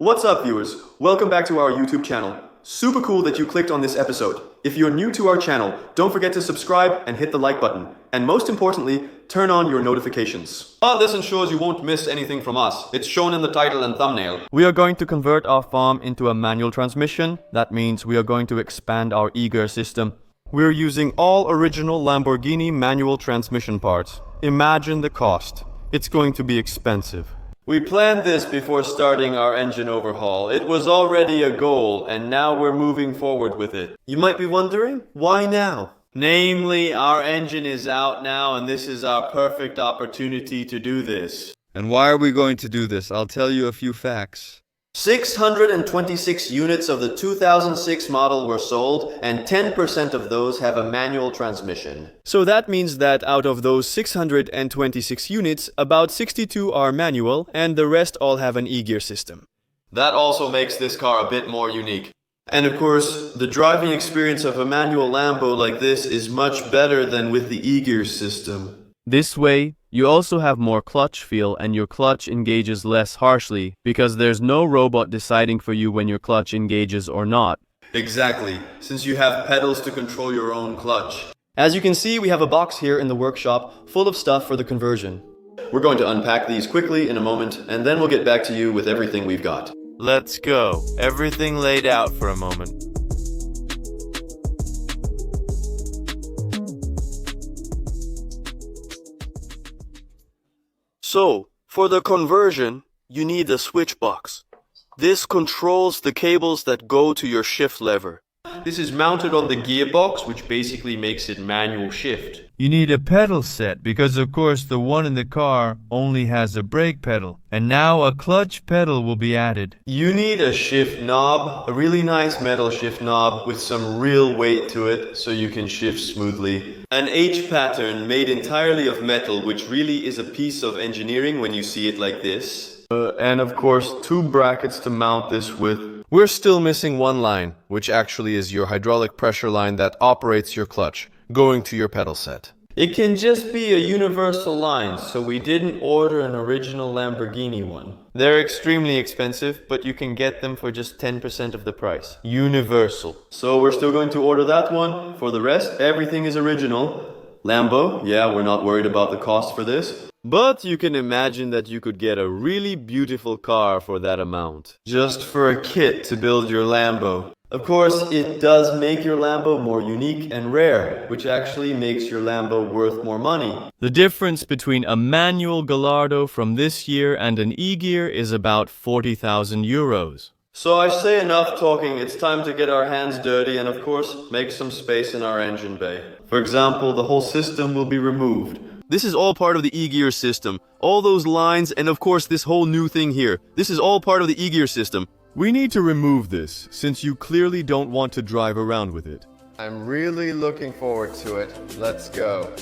What's up, viewers? Welcome back to our YouTube channel. Super cool that you clicked on this episode. If you're new to our channel, don't forget to subscribe and hit the like button. And most importantly, turn on your notifications. This ensures you won't miss anything from us. It's shown in the title and thumbnail. We are going to convert our farm into a manual transmission. That means we are going to expand our e-gear system. We're using all original Lamborghini manual transmission parts. Imagine the cost. It's going to be expensive. We planned this before starting our engine overhaul. It was already a goal, and now we're moving forward with it. You might be wondering, why now? Namely, our engine is out now, and this is our perfect opportunity to do this. And why are we going to do this? I'll tell you a few facts. 626 units of the 2006 model were sold, and 10% of those have a manual transmission. So that means that out of those 626 units, about 62 are manual, and the rest all have an e-gear system. That also makes this car a bit more unique. And of course, the driving experience of a manual Lambo like this is much better than with the e-gear system. This way, you also have more clutch feel and your clutch engages less harshly because there's no robot deciding for you when your clutch engages or not. Exactly, since you have pedals to control your own clutch. As you can see, we have a box here in the workshop full of stuff for the conversion. We're going to unpack these quickly in a moment, and then we'll get back to you with everything we've got. Let's go. Everything laid out for a moment. So, for the conversion, you need a switch box. This controls the cables that go to your shift lever. This is mounted on the gearbox, which basically makes it manual shift. You need a pedal set because of course the one in the car only has a brake pedal. And now a clutch pedal will be added. You need a shift knob, a really nice metal shift knob with some real weight to it so you can shift smoothly. An H pattern made entirely of metal, which really is a piece of engineering when you see it like this. And of course, two brackets to mount this with. We're still missing one line, which actually is your hydraulic pressure line that operates your clutch, going to your pedal set. It can just be a universal line, so we didn't order an original Lamborghini one. They're extremely expensive, but you can get them for just 10% of the price. Universal. So we're still going to order that one. For the rest, everything is original. Lambo, yeah, we're not worried about the cost for this. But you can imagine that you could get a really beautiful car for that amount. Just for a kit to build your Lambo. Of course, it does make your Lambo more unique and rare, which actually makes your Lambo worth more money. The difference between a manual Gallardo from this year and an e-gear is about 40,000 euros. So I say enough talking, it's time to get our hands dirty and of course, make some space in our engine bay. For example, the whole system will be removed. This is all part of the e-gear system. All those lines and of course this whole new thing here. This is all part of the e-gear system. We need to remove this, since you clearly don't want to drive around with it. I'm really looking forward to it. Let's go.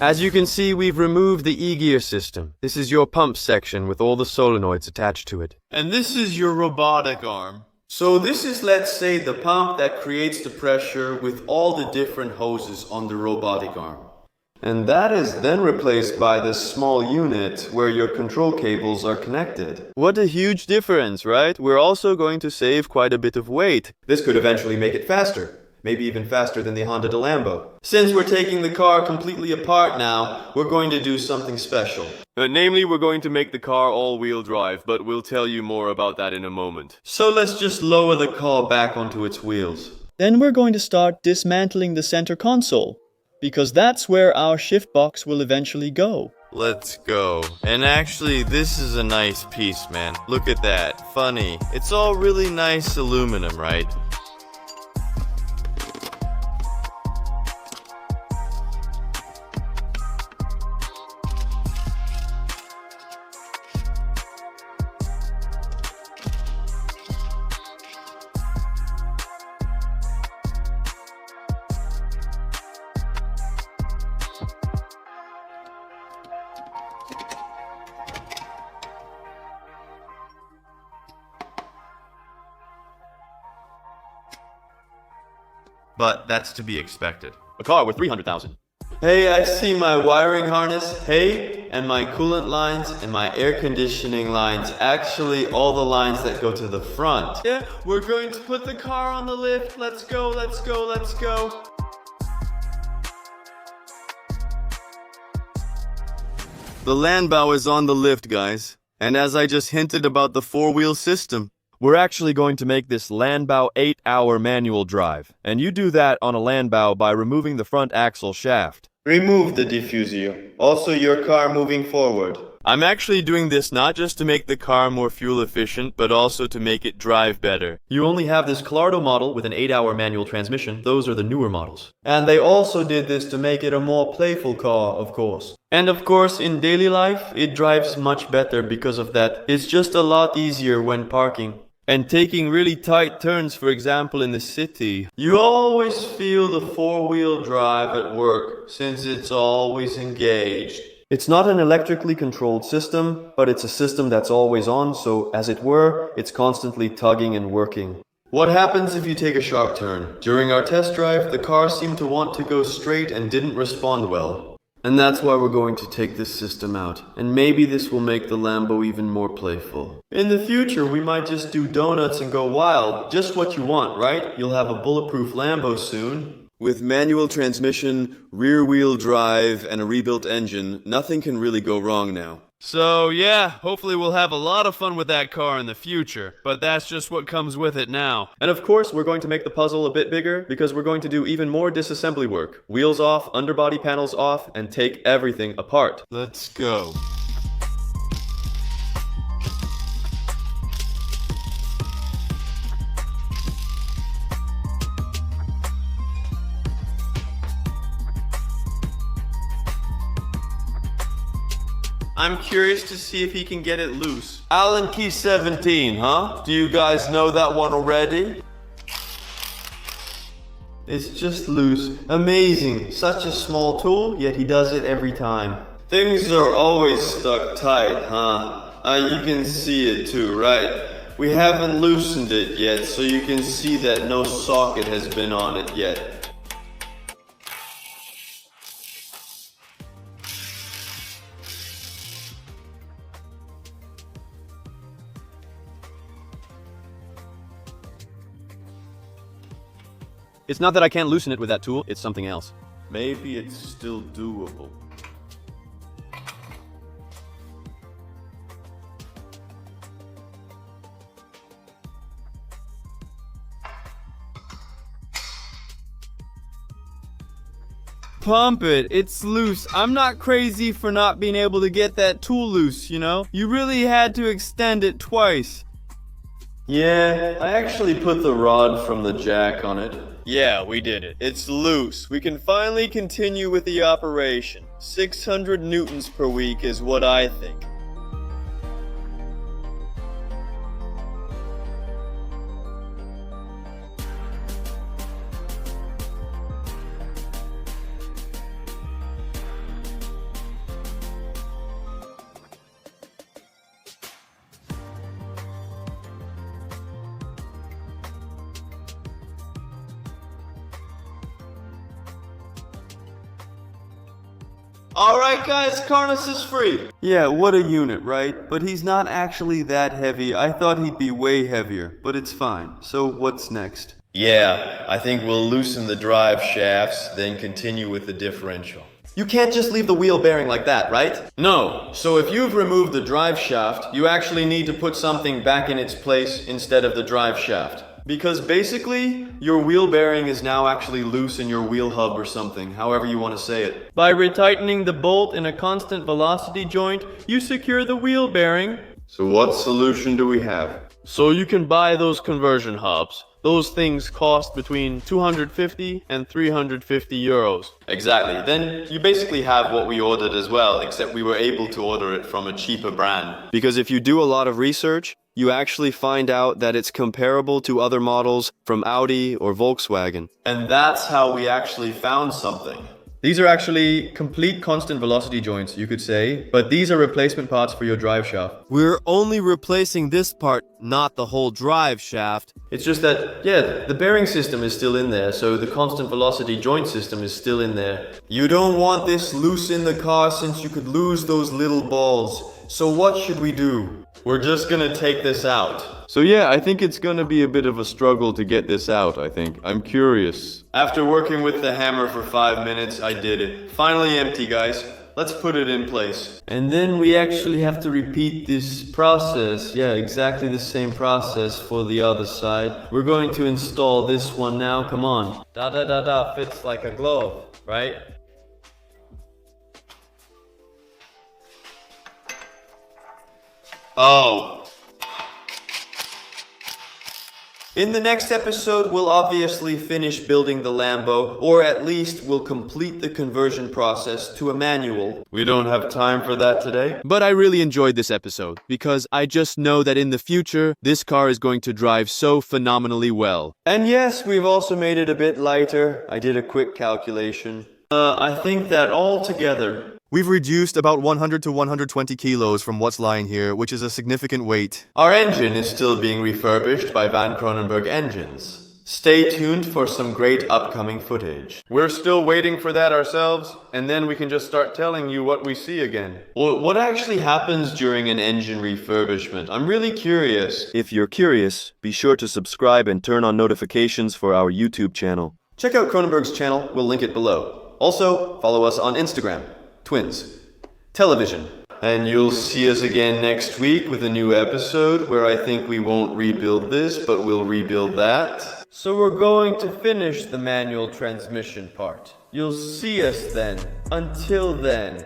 As you can see, we've removed the e-gear system. This is your pump section with all the solenoids attached to it. And this is your robotic arm. So this is, let's say, the pump that creates the pressure with all the different hoses on the robotic arm. And that is then replaced by this small unit where your control cables are connected. What a huge difference, right? We're also going to save quite a bit of weight. This could eventually make it faster. Maybe even faster than the Honda Lambo. Since we're taking the car completely apart now, we're going to do something special. Namely, we're going to make the car all-wheel drive, but we'll tell you more about that in a moment. So let's just lower the car back onto its wheels. Then we're going to start dismantling the center console, because that's where our shift box will eventually go. Let's go. And actually, this is a nice piece, man. Look at that. Funny. It's all really nice aluminum, right? but that's to be expected. A car worth 300,000. Hey, I see my wiring harness, hey, and my coolant lines and my air conditioning lines. Actually, all the lines that go to the front. Yeah, we're going to put the car on the lift. Let's go, let's go, let's go. The Landbau is on the lift, guys. And as I just hinted about the four-wheel system, We're actually going to make this Landbau 8-hour manual drive. And you do that on a Landbau by removing the front axle shaft. remove the diffuser. Also your car moving forward. I'm actually doing this not just to make the car more fuel efficient, but also to make it drive better. You only have this Gallardo model with an 8-hour manual transmission. Those are the newer models. And they also did this to make it a more playful car, of course. And of course, in daily life, it drives much better because of that. It's just a lot easier when parking. And taking really tight turns, for example, in the city. You always feel the four-wheel drive at work, since it's always engaged. It's not an electrically controlled system, but it's a system that's always on, so as it were, it's constantly tugging and working. What happens if you take a sharp turn? During our test drive, the car seemed to want to go straight and didn't respond well. And that's why we're going to take this system out. And maybe this will make the Lambo even more playful. In the future, we might just do donuts and go wild. Just what you want, right? You'll have a bulletproof Lambo soon. With manual transmission, rear-wheel drive, and a rebuilt engine, nothing can really go wrong now. So yeah, hopefully we'll have a lot of fun with that car in the future, but that's just what comes with it now. And of course, we're going to make the puzzle a bit bigger because we're going to do even more disassembly work. Wheels off, underbody panels off, and take everything apart. Let's go. I'm curious to see if he can get it loose. Allen key 17, huh? Do you guys know that one already? It's just loose. Amazing. Such a small tool, yet he does it every time. Things are always stuck tight, huh? You can see it too, right? We haven't loosened it yet, so you can see that no socket has been on it yet. It's not that I can't loosen it with that tool, it's something else. Maybe it's still doable. Pump it, it's loose. I'm not crazy for not being able to get that tool loose, you know? You really had to extend it twice. Yeah, I actually put the rod from the jack on it. Yeah, we did it. It's loose. We can finally continue with the operation. 600 newtons per week is what I think. Alright guys, Carnus is free. Yeah, what a unit, right? But he's not actually that heavy. I thought he'd be way heavier, but it's fine. So what's next? Yeah, I think we'll loosen the drive shafts, then continue with the differential. You can't just leave the wheel bearing like that, right? No. So if you've removed the drive shaft, you actually need to put something back in its place instead of the drive shaft. Because basically, your wheel bearing is now actually loose in your wheel hub or something, however you want to say it. By retightening the bolt in a constant velocity joint, you secure the wheel bearing. So what solution do we have? So you can buy those conversion hubs. Those things cost between 250 and 350 euros. Exactly. Then you basically have what we ordered as well, except we were able to order it from a cheaper brand. Because if you do a lot of research, you actually find out that it's comparable to other models from Audi or Volkswagen. And that's how we actually found something. These are actually complete constant velocity joints, you could say, but these are replacement parts for your drive shaft. We're only replacing this part, not the whole drive shaft. It's just that, yeah, the bearing system is still in there, so the constant velocity joint system is still in there. You don't want this loose in the car since you could lose those little balls. So what should we do? We're just gonna take this out. So yeah, I think it's gonna be a bit of a struggle to get this out, I think. I'm curious. After working with the hammer for 5 minutes, I did it. Finally empty, guys. Let's put it in place. And then we actually have to repeat this process. Yeah, exactly the same process for the other side. We're going to install this one now. Come on. Da fits like a glove, right? Oh. In the next episode, we'll obviously finish building the Lambo, or at least we'll complete the conversion process to a manual. We don't have time for that today. But I really enjoyed this episode, because I just know that in the future, this car is going to drive so phenomenally well. And yes, we've also made it a bit lighter. I did a quick calculation. I think that all together, we've reduced about 100 to 120 kilos from what's lying here, which is a significant weight. our engine is still being refurbished by Van Cronenberg Engines. Stay tuned for some great upcoming footage. We're still waiting for that ourselves, and then we can just start telling you what we see again. Well, what actually happens during an engine refurbishment? I'm really curious. If you're curious, be sure to subscribe and turn on notifications for our YouTube channel. Check out Cronenberg's channel, we'll link it below. Also, follow us on Instagram, Twins, Television. And you'll see us again next week with a new episode where I think we won't rebuild this, but we'll rebuild that. So we're going to finish the manual transmission part. You'll see us then. Until then.